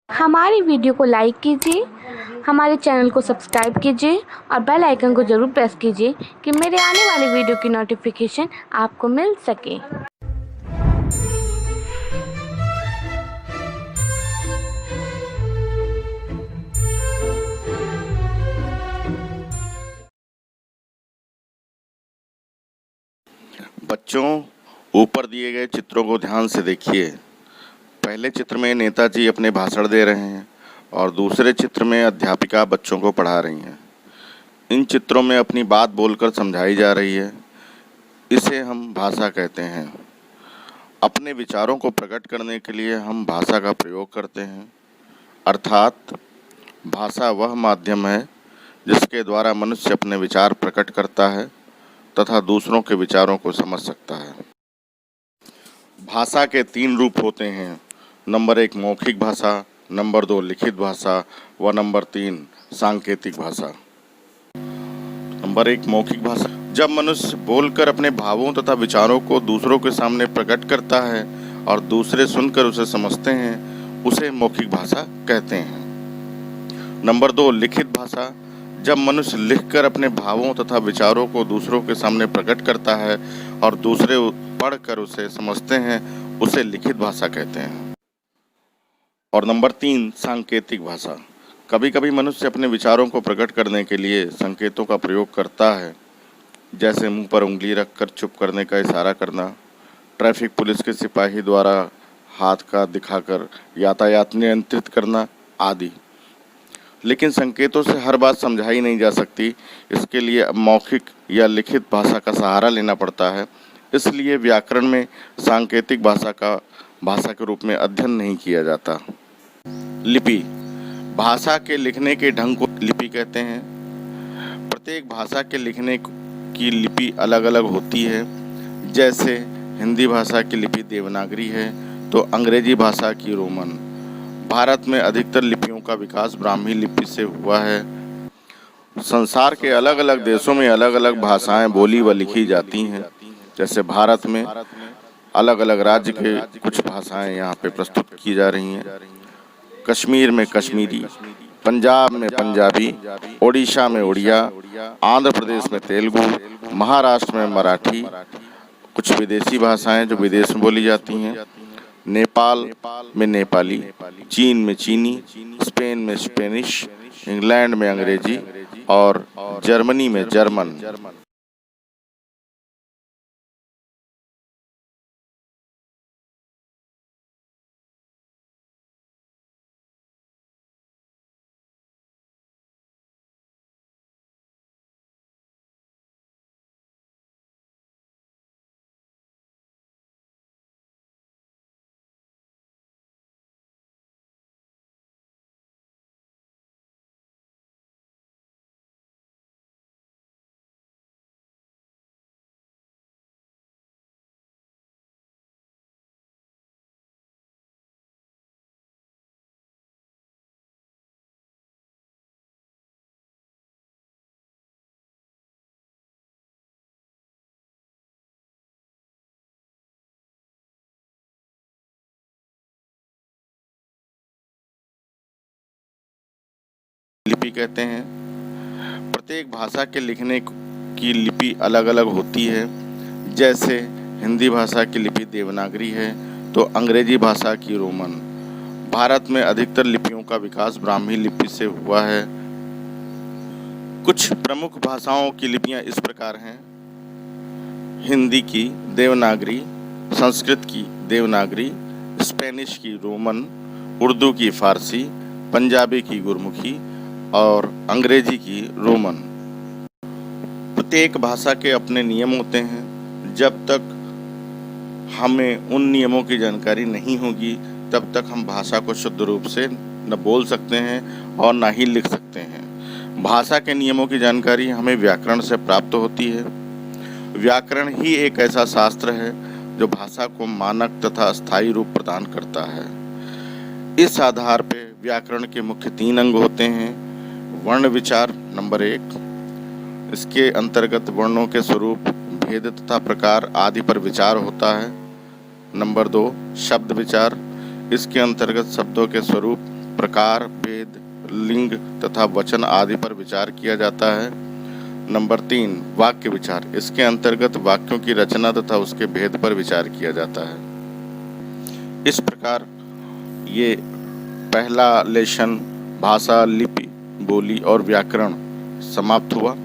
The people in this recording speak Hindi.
हमारी वीडियो को लाइक कीजिए, हमारे चैनल को सब्सक्राइब कीजिए और बेल आइकन को ज़रूर प्रेस कीजिए कि मेरे आने वाले वीडियो की नोटिफिकेशन आपको मिल सके। बच्चों, ऊपर दिए गए चित्रों को ध्यान से देखिए। पहले चित्र में नेताजी अपने भाषण दे रहे हैं और दूसरे चित्र में अध्यापिका बच्चों को पढ़ा रही हैं। इन चित्रों में अपनी बात बोलकर समझाई जा रही है। इसे हम भाषा कहते हैं। अपने विचारों को प्रकट करने के लिए हम भाषा का प्रयोग करते हैं। अर्थात भाषा वह माध्यम है जिसके द्वारा मनुष्य अपने विचार प्रकट करता है तथा दूसरों के विचारों को समझ सकता है। भाषा के 3 रूप होते हैं। नंबर 1 मौखिक भाषा, नंबर 2 लिखित भाषा व नंबर 3 सांकेतिक भाषा। नंबर 1 मौखिक भाषा। जब मनुष्य बोलकर अपने भावों तथा विचारों को दूसरों के सामने प्रकट करता है और दूसरे सुनकर उसे समझते हैं, उसे मौखिक भाषा कहते हैं। नंबर 2 लिखित भाषा। जब मनुष्य लिखकर अपने भावों तथा विचारों को दूसरों के सामने प्रकट करता है और दूसरे पढ़कर उसे समझते हैं, उसे लिखित भाषा कहते हैं। और नंबर 3 सांकेतिक भाषा। कभी कभी मनुष्य अपने विचारों को प्रकट करने के लिए संकेतों का प्रयोग करता है, जैसे मुंह पर उंगली रखकर चुप करने का इशारा करना, ट्रैफिक पुलिस के सिपाही द्वारा हाथ का दिखाकर यातायात नियंत्रित करना आदि। लेकिन संकेतों से हर बात समझाई नहीं जा सकती। इसके लिए मौखिक या लिखित भाषा का सहारा लेना पड़ता है। इसलिए व्याकरण में सांकेतिक भाषा का भाषा के रूप में अध्ययन नहीं किया जाता। लिपि। भाषा के लिखने के ढंग को लिपि कहते हैं। प्रत्येक भाषा के लिखने की लिपि अलग अलग होती है। जैसे हिंदी भाषा की लिपि देवनागरी है तो अंग्रेजी भाषा की रोमन। भारत में अधिकतर लिपियों का विकास ब्राह्मी लिपि से हुआ है। संसार के अलग अलग देशों में अलग अलग भाषाएं बोली व लिखी जाती हैं। जैसे भारत में अलग अलग राज्य के कुछ भाषाएं यहाँ पे प्रस्तुत की जा रही हैं। कश्मीर में कश्मीरी, पंजाब में पंजाबी, ओडिशा में उड़िया, आंध्र प्रदेश में तेलुगु, महाराष्ट्र में मराठी, कुछ विदेशी भाषाएं जो विदेश में बोली जाती हैं। नेपाल में नेपाली, चीन में चीनी, स्पेन में स्पेनिश, इंग्लैंड में अंग्रेजी और जर्मनी में जर्मन। लिपि कहते हैं। प्रत्येक भाषा के लिखने की लिपि अलग अलग होती है। जैसे हिंदी भाषा की लिपि देवनागरी है तो अंग्रेजी भाषा की रोमन। भारत में अधिकतर लिपियों का विकास ब्राह्मी लिपि से हुआ है। कुछ प्रमुख भाषाओं की लिपियां इस प्रकार हैं। हिंदी की देवनागरी, संस्कृत की देवनागरी, स्पेनिश की रोमन, उर्दू की फारसी, पंजाबी की गुरमुखी और अंग्रेजी की रोमन। प्रत्येक भाषा के अपने नियम होते हैं। जब तक हमें उन नियमों की जानकारी नहीं होगी तब तक हम भाषा को शुद्ध रूप से न बोल सकते हैं और न ही लिख सकते हैं। भाषा के नियमों की जानकारी हमें व्याकरण से प्राप्त होती है। व्याकरण ही एक ऐसा शास्त्र है जो भाषा को मानक तथा स्थायी रूप प्रदान करता है। इस आधार पर व्याकरण के मुख्य 3 अंग होते हैं। वर्ण विचार नंबर 1, इसके अंतर्गत वर्णों के स्वरूप, भेद तथा प्रकार आदि पर विचार होता है। नंबर 2 शब्द विचार, इसके अंतर्गत शब्दों के स्वरूप, प्रकार, भेद, लिंग तथा वचन आदि पर विचार किया जाता है। नंबर 3 वाक्य विचार, इसके अंतर्गत वाक्यों की रचना तथा उसके भेद पर विचार किया जाता है। इस प्रकार ये पहला लेशन भाषा, लिपि, बोली और व्याकरण समाप्त हुआ।